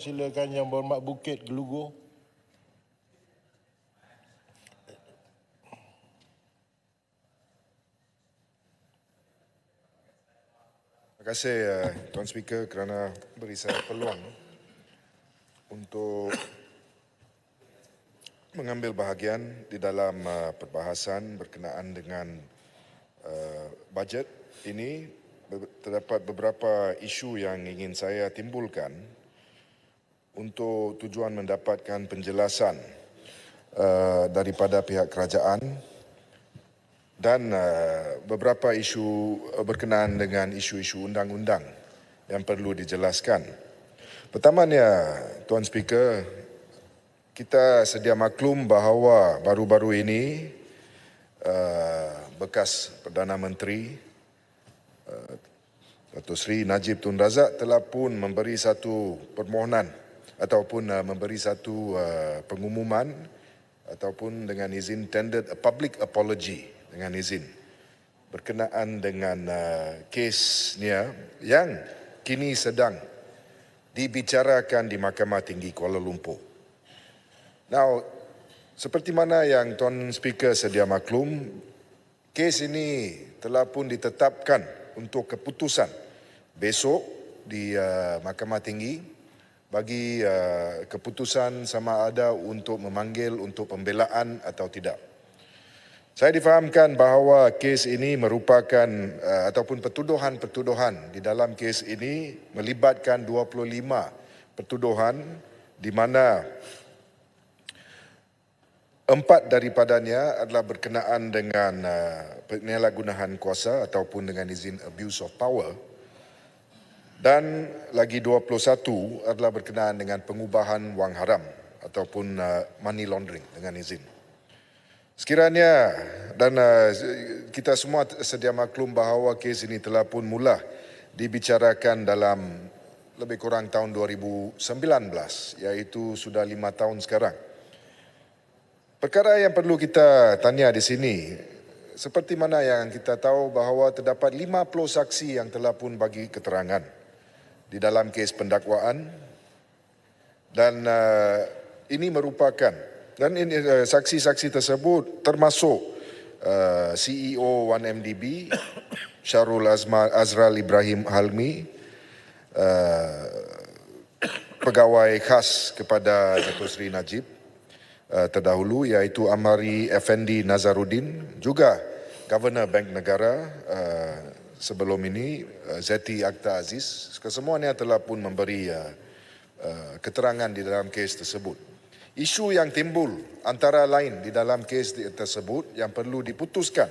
Silakan Yang Berhormat Bukit Gelugur. Terima kasih Tuan Speaker kerana beri saya peluang untuk mengambil bahagian di dalam perbahasan berkenaan dengan bajet ini. Terdapat beberapa isu yang ingin saya timbulkan untuk tujuan mendapatkan penjelasan daripada pihak kerajaan dan beberapa isu berkenaan dengan isu-isu undang-undang yang perlu dijelaskan. Pertamanya, Tuan Speaker, kita sedia maklum bahawa baru-baru ini bekas Perdana Menteri Datuk Seri Najib Tun Razak telah pun memberi satu permohonan ataupun memberi satu pengumuman ataupun dengan izin tendered a public apology dengan izin berkenaan dengan kesnya yang kini sedang dibicarakan di Mahkamah Tinggi Kuala Lumpur. Now, seperti mana yang Tuan Speaker sedia maklum, kes ini telah pun ditetapkan untuk keputusan besok di Mahkamah Tinggi bagi keputusan sama ada untuk memanggil untuk pembelaan atau tidak. Saya difahamkan bahawa kes ini merupakan ataupun pertuduhan-pertuduhan di dalam kes ini melibatkan 25 pertuduhan di mana 4 daripadanya adalah berkenaan dengan penyalahgunaan kuasa ataupun dengan izin abuse of power dan lagi 21 adalah berkenaan dengan pengubahan wang haram ataupun money laundering dengan izin. Sekiranya dan kita semua sedia maklum bahawa kes ini telah pun mula dibicarakan dalam lebih kurang tahun 2019 iaitu sudah 5 tahun sekarang. Perkara yang perlu kita tanya di sini, seperti mana yang kita tahu bahawa terdapat 50 saksi yang telah pun bagi keterangan di dalam kes pendakwaan dan ini merupakan dan ini, saksi-saksi tersebut termasuk CEO 1MDB Syarul Azral Ibrahim Halmi, pegawai khas kepada Datuk Seri Najib terdahulu iaitu Amari Effendi Nazaruddin, juga Governor Bank Negara sebelum ini Zeti Akhtar Aziz. Kesemuanya telah pun memberi keterangan di dalam kes tersebut. Isu yang timbul antara lain di dalam kes tersebut yang perlu diputuskan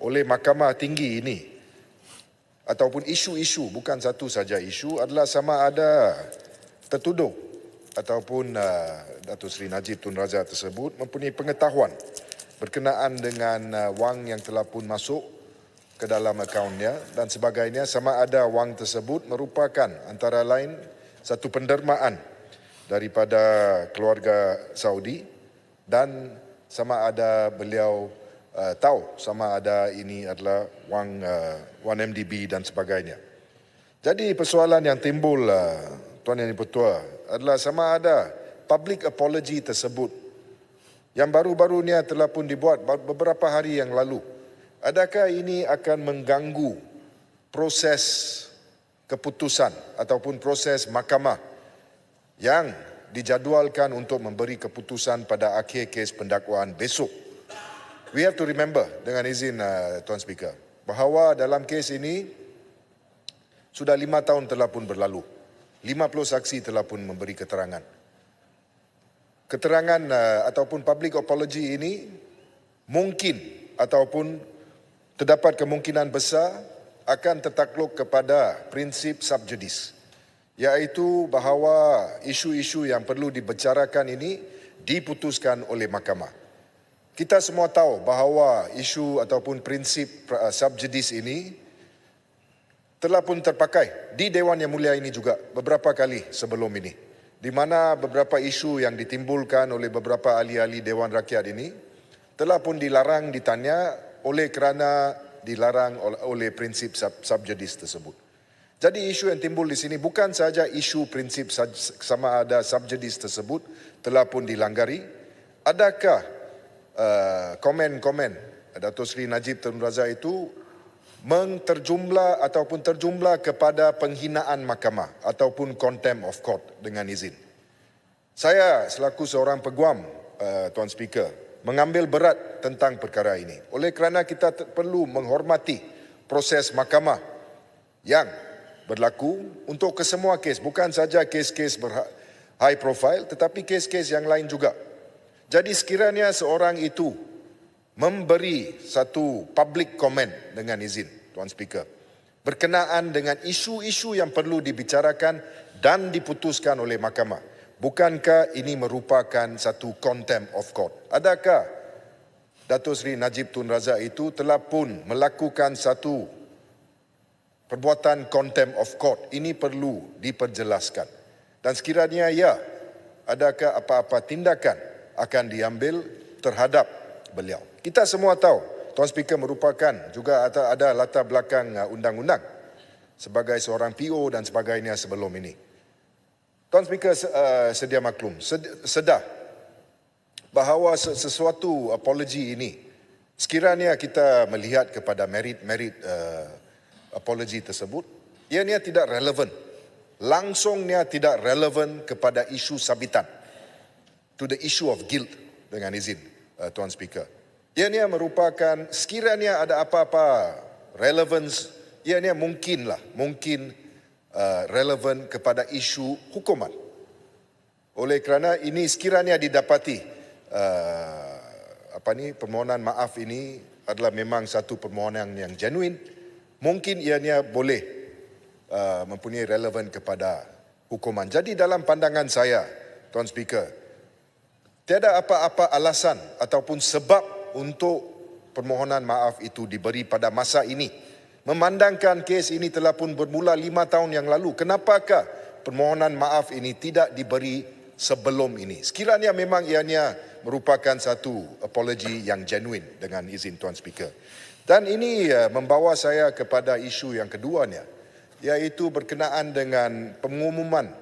oleh Mahkamah Tinggi ini ataupun isu-isu, bukan satu saja isu, adalah sama ada tertuduh ataupun Datuk Seri Najib Tun Razak tersebut mempunyai pengetahuan berkenaan dengan wang yang telah pun masuk ke dalam akaunnya dan sebagainya, sama ada wang tersebut merupakan antara lain satu pendermaan daripada keluarga Saudi dan sama ada beliau tahu sama ada ini adalah wang 1MDB dan sebagainya. Jadi persoalan yang timbul Tuan Yang Dipertua adalah sama ada public apology tersebut yang baru-baru ni telah pun dibuat beberapa hari yang lalu. Adakah ini akan mengganggu proses keputusan ataupun proses mahkamah yang dijadualkan untuk memberi keputusan pada akhir kes pendakwaan besok? We have to remember dengan izin Tuan Speaker bahawa dalam kes ini sudah 5 tahun telah pun berlalu. 50 saksi telah pun memberi keterangan. Keterangan ataupun public apology ini mungkin ataupun terdapat kemungkinan besar akan tertakluk kepada prinsip sub judice, iaitu bahawa isu-isu yang perlu dibicarakan ini diputuskan oleh mahkamah. Kita semua tahu bahawa isu ataupun prinsip sub judice ini telah pun terpakai di Dewan Yang Mulia ini juga beberapa kali sebelum ini, di mana beberapa isu yang ditimbulkan oleh beberapa ahli-ahli Dewan Rakyat ini telah pun dilarang ditanya oleh kerana dilarang oleh prinsip sub judice tersebut. Jadi isu yang timbul di sini bukan saja isu prinsip sama ada subjudis tersebut telah pun dilanggari. Adakah komen-komen Dato' Seri Najib Tun Razak itu terjumlah kepada penghinaan mahkamah ataupun contempt of court dengan izin. Saya selaku seorang peguam, Tuan Speaker, mengambil berat tentang perkara ini. Oleh kerana kita perlu menghormati proses mahkamah yang berlaku untuk kesemua kes, bukan saja kes-kes high profile tetapi kes-kes yang lain juga. Jadi sekiranya seorang itu memberi satu public comment dengan izin, Tuan Speaker, berkenaan dengan isu-isu yang perlu dibicarakan dan diputuskan oleh mahkamah, bukankah ini merupakan satu contempt of court? Adakah Dato' Seri Najib Tun Razak itu telah pun melakukan satu perbuatan contempt of court? Ini perlu diperjelaskan. Dan sekiranya ya, adakah apa-apa tindakan akan diambil terhadap beliau? Kita semua tahu, Tuan Speaker merupakan juga ada latar belakang undang-undang sebagai seorang PO dan sebagainya sebelum ini. Tuan Speaker sedia maklum, sedar bahawa sesuatu apologi ini, sekiranya kita melihat kepada merit apologi tersebut, ianya tidak relevan. Langsungnya tidak relevan kepada isu sabitan. To the issue of guilt dengan izin, Tuan Speaker. Ianya merupakan, sekiranya ada apa-apa relevance, ianya mungkin relevan kepada isu hukuman. Oleh kerana ini sekiranya didapati permohonan maaf ini adalah memang satu permohonan yang genuine, mungkin ianya boleh mempunyai relevan kepada hukuman. Jadi dalam pandangan saya, Tuan Speaker, tiada apa-apa alasan ataupun sebab untuk permohonan maaf itu diberi pada masa ini. Memandangkan kes ini telah pun bermula 5 tahun yang lalu, kenapakah permohonan maaf ini tidak diberi sebelum ini? Sekiranya memang ianya merupakan satu apologi yang genuine dengan izin Tuan Speaker. Dan ini membawa saya kepada isu yang keduanya, iaitu berkenaan dengan pengumuman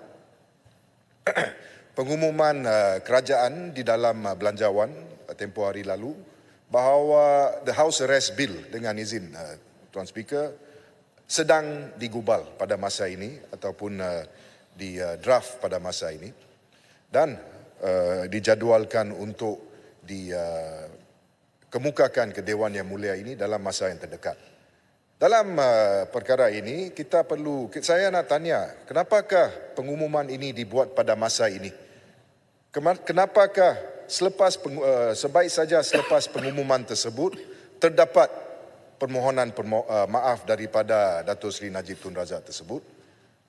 kerajaan di dalam belanjawan tempoh hari lalu bahawa the House Arrest Bill dengan izin Tuan Speaker sedang digubal pada masa ini ataupun di draft pada masa ini dan dijadualkan untuk dikemukakan ke Dewan Yang Mulia ini dalam masa yang terdekat. Dalam perkara ini saya nak tanya, kenapakah pengumuman ini dibuat pada masa ini? Kenapakah sebaik saja selepas pengumuman tersebut terdapat permohonan maaf daripada Dato' Seri Najib Tun Razak tersebut?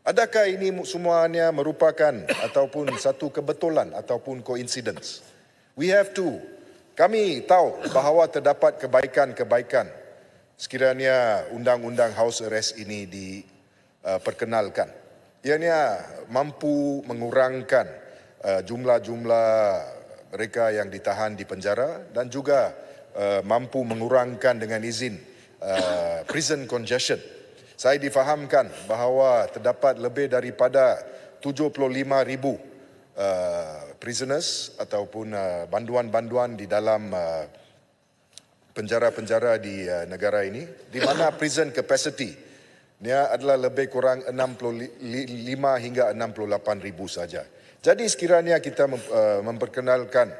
Adakah ini semuanya merupakan ataupun satu kebetulan ataupun coincidence? Kami tahu bahawa terdapat kebaikan-kebaikan sekiranya undang-undang House Arrest ini diperkenalkan. Ianya mampu mengurangkan jumlah-jumlah mereka yang ditahan di penjara dan juga mampu mengurangkan dengan izin prison congestion. Saya difahamkan bahawa terdapat lebih daripada 75,000 prisoners ataupun banduan-banduan di dalam penjara-penjara di negara ini, di mana prison capacity nya adalah lebih kurang 65 hingga 68,000 saja. Jadi sekiranya kita memperkenalkan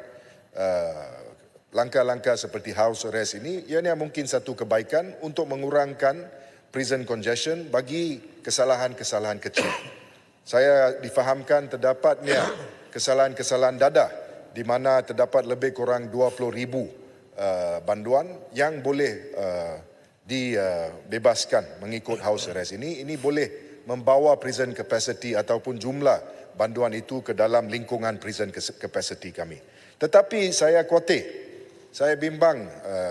langkah-langkah seperti house arrest ini, ianya mungkin satu kebaikan untuk mengurangkan prison congestion bagi kesalahan-kesalahan kecil. Saya difahamkan terdapatnya kesalahan-kesalahan dadah di mana terdapat lebih kurang 20,000 banduan yang boleh dibebaskan mengikut house arrest ini. Ini boleh membawa prison capacity ataupun jumlah banduan itu ke dalam lingkungan prison capacity kami. Tetapi saya khawatir, saya bimbang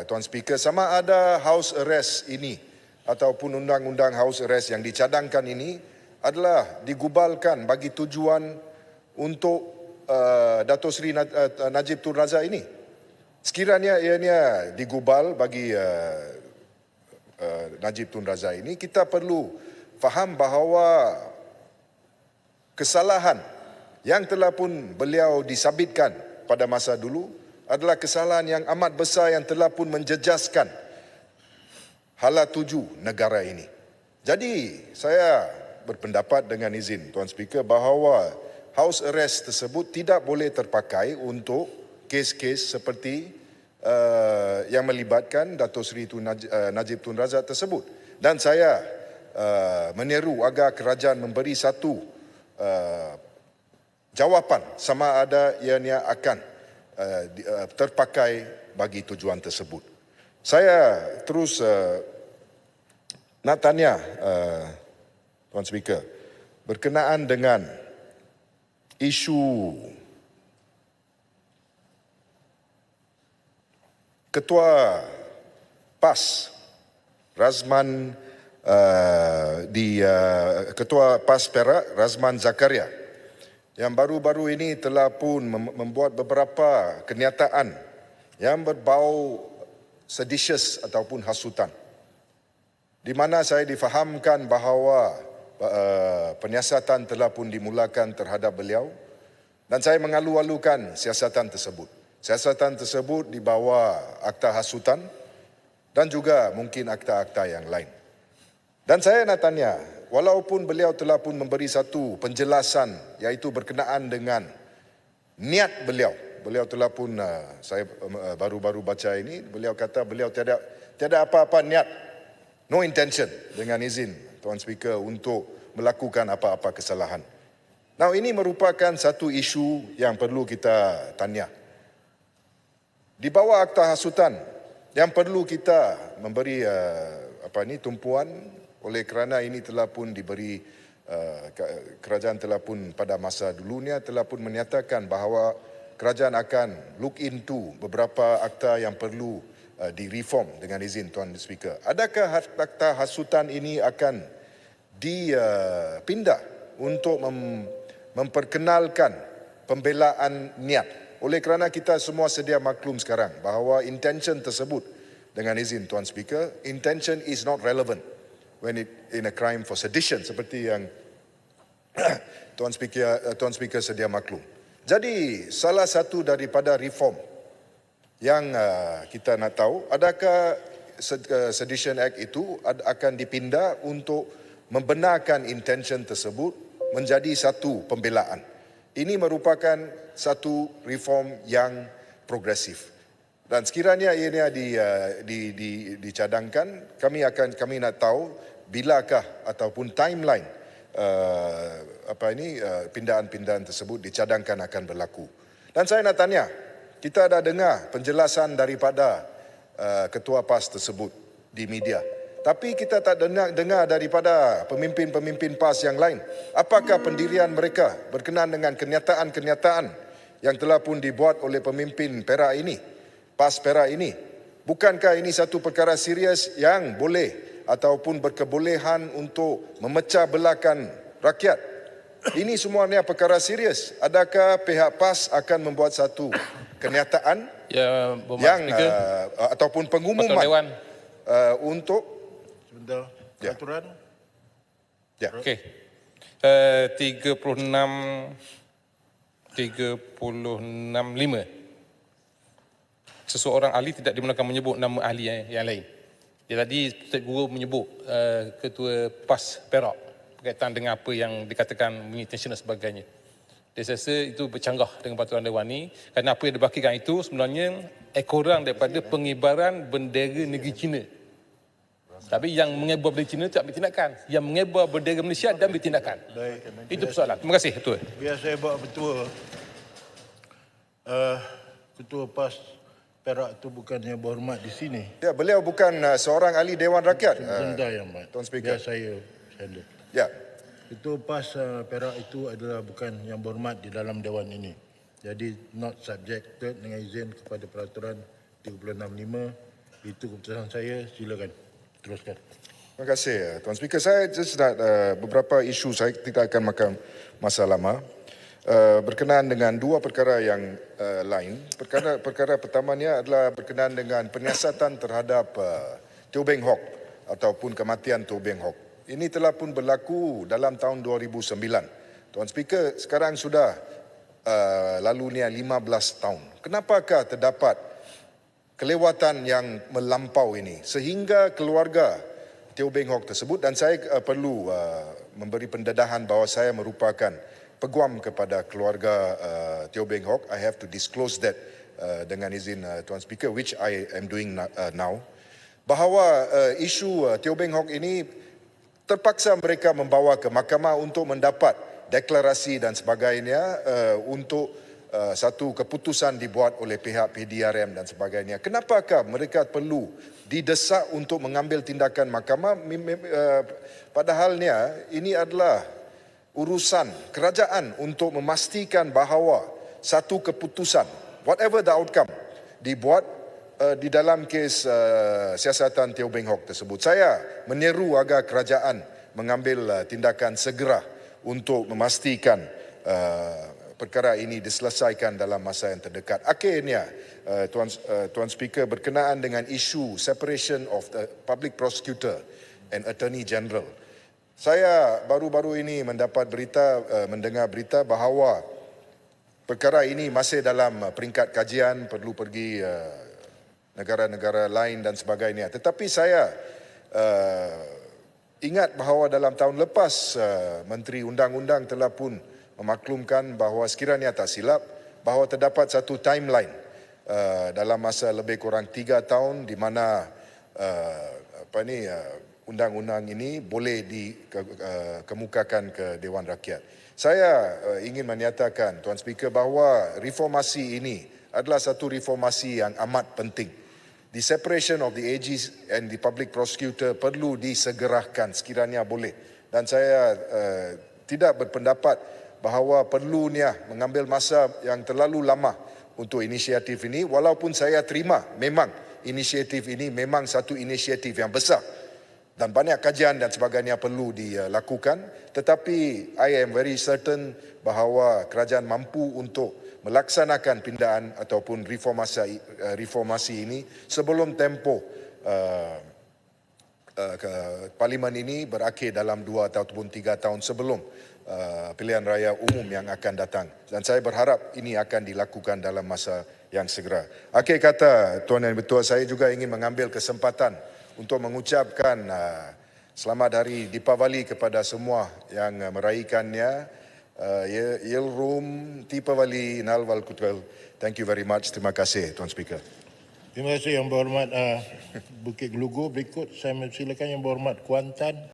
Tuan Speaker, sama ada house arrest ini ataupun undang-undang house arrest yang dicadangkan ini adalah digubalkan bagi tujuan untuk Dato' Seri Najib Tun Razak ini. Sekiranya ianya digubal bagi Najib Tun Razak ini, kita perlu faham bahawa kesalahan yang telah pun beliau disabitkan pada masa dulu adalah kesalahan yang amat besar yang telah pun menjejaskan hala tuju negara ini. Jadi saya berpendapat dengan izin Tuan Speaker bahawa house arrest tersebut tidak boleh terpakai untuk kes-kes seperti yang melibatkan Dato' Seri Najib Tun Razak tersebut. Dan saya menyeru agar kerajaan memberi satu jawapan sama ada ianya akan terpakai bagi tujuan tersebut. Saya terus nak tanya Tuan Speaker berkenaan dengan isu Ketua PAS Razman Ketua PAS Perak Razman Zakaria yang baru-baru ini telah pun membuat beberapa kenyataan yang berbau seditious ataupun hasutan, di mana saya difahamkan bahawa penyiasatan telah pun dimulakan terhadap beliau dan saya mengalu-alukan siasatan tersebut. Siasatan tersebut di bawah akta hasutan dan juga mungkin akta-akta yang lain. Dan saya nak tanya, walaupun beliau telah pun memberi satu penjelasan iaitu berkenaan dengan niat beliau. Beliau telah pun, saya baru-baru baca ini, beliau kata beliau tiada apa-apa niat, no intention dengan izin Tuan Speaker untuk melakukan apa-apa kesalahan. Now ini merupakan satu isu yang perlu kita tanya. Di bawah akta hasutan yang perlu kita memberi tumpuan oleh kerana ini telah pun diberi kerajaan telah pun pada masa dulunya telah pun menyatakan bahawa kerajaan akan look into beberapa akta yang perlu direform dengan izin Tuan Speaker. Adakah akta hasutan ini akan dipindah untuk memperkenalkan pembelaan niat? Oleh kerana kita semua sedia maklum sekarang bahawa intention tersebut, dengan izin Tuan Speaker, intention is not relevant when it in a crime for sedition seperti yang Tuan Speaker sedia maklum. Jadi salah satu daripada reform yang kita nak tahu, adakah Sedition Act itu akan dipindah untuk membenarkan intention tersebut menjadi satu pembelaan. Ini merupakan satu reform yang progresif. Dan sekiranya ianya dicadangkan, kami nak tahu bilakah ataupun timeline pindahan-pindahan tersebut dicadangkan akan berlaku. Dan saya nak tanya, kita ada dengar penjelasan daripada Ketua PAS tersebut di media. Tapi kita tak dengar daripada pemimpin-pemimpin PAS yang lain. Apakah pendirian mereka berkenaan dengan kenyataan-kenyataan yang telah pun dibuat oleh pemimpin Perak ini, PAS Perak ini? Bukankah ini satu perkara serius yang boleh ataupun berkebolehan untuk memecah belahkan rakyat? Ini semuanya perkara serius. Adakah pihak PAS akan membuat satu kenyataan yang ataupun pengumuman untuk Sebentar, peraturan. Ya. Okey. 36.5. Seseorang ahli tidak dibenarkan menyebut nama ahli yang lain. Ya, tadi Ustaz Guru menyebut Ketua PAS Perak berkaitan dengan apa yang dikatakan intention dan sebagainya. Saya rasa itu bercanggah dengan peraturan Dewan ini kerana apa yang dibakikan itu sebenarnya ekoran daripada pengibaran bendera negeri China. Tapi yang mengebar bendera China tak ambil tindakan. Yang mengebar bendera Malaysia dan ambil tindakan. Baik. Itu persoalan. Terima kasih, Ketua. Biar saya buat betul. Ketua PAS Perak itu bukannya berhormat di sini. Ya, beliau bukan seorang ahli Dewan Rakyat. Sebentar yang baik. Tuan Speaker. Biar saya handle. Ya. Ketua PAS Perak itu adalah bukan yang berhormat di dalam Dewan ini. Jadi not subjected dengan izin kepada peraturan 365. Itu keputusan saya, silakan. Teruskan. Terima kasih Tuan Speaker. Saya just nak beberapa isu, saya tidak akan makan masa lama. Berkenaan dengan dua perkara yang lain. Perkara pertamanya adalah berkenaan dengan penyiasatan terhadap Teo Beng Hock ataupun kematian Teo Beng Hock. Ini telah pun berlaku dalam tahun 2009. Tuan Speaker, sekarang sudah lalunya 15 tahun. Kenapakah terdapat kelewatan yang melampau ini sehingga keluarga Teo Beng Hock tersebut, dan saya perlu memberi pendedahan bahawa saya merupakan peguam kepada keluarga Teo Beng Hock. I have to disclose that dengan izin Tuan Speaker, which I am doing now. Bahawa isu Teo Beng Hock ini terpaksa mereka membawa ke mahkamah untuk mendapat deklarasi dan sebagainya untuk satu keputusan dibuat oleh pihak PDRM dan sebagainya. Kenapakah mereka perlu didesak untuk mengambil tindakan mahkamah? Padahalnya ini adalah urusan kerajaan untuk memastikan bahawa satu keputusan, whatever the outcome, dibuat di dalam kes siasatan Teo Beng Hock tersebut. Saya menyeru agar kerajaan mengambil tindakan segera untuk memastikan perkara ini diselesaikan dalam masa yang terdekat. Akhirnya, Tuan Speaker, berkenaan dengan isu separation of the public prosecutor and attorney general. Saya baru-baru ini mendengar berita bahawa perkara ini masih dalam peringkat kajian, perlu pergi negara-negara lain dan sebagainya. Tetapi saya ingat bahawa dalam tahun lepas Menteri Undang-Undang telah pun memaklumkan bahawa sekiranya tak silap bahawa terdapat satu timeline dalam masa lebih kurang 3 tahun di mana undang-undang ini boleh dikemukakan ke Dewan Rakyat. Saya ingin menyatakan, Tuan Speaker, bahawa reformasi ini adalah satu reformasi yang amat penting. The separation of the AGs and the public prosecutor perlu disegerakan sekiranya boleh. Dan saya tidak berpendapat bahawa perlunya mengambil masa yang terlalu lama untuk inisiatif ini, walaupun saya terima memang inisiatif ini memang satu inisiatif yang besar dan banyak kajian dan sebagainya perlu dilakukan, tetapi I am very certain bahawa kerajaan mampu untuk melaksanakan pindaan ataupun reformasi ini sebelum tempoh Parlimen ini berakhir dalam 2 ataupun 3 tahun sebelum pilihan raya umum yang akan datang. Dan saya berharap ini akan dilakukan dalam masa yang segera. Akhir kata, Tuan Yang Bertuah, saya juga ingin mengambil kesempatan untuk mengucapkan selamat Hari Deepavali kepada semua yang meraihkannya. Yelrum Deepavali Nalwal Kutul. Thank you very much. Terima kasih, Tuan Speaker. Terima kasih Yang Berhormat Bukit Gelugur. Berikut saya silakan Yang Berhormat Kuantan.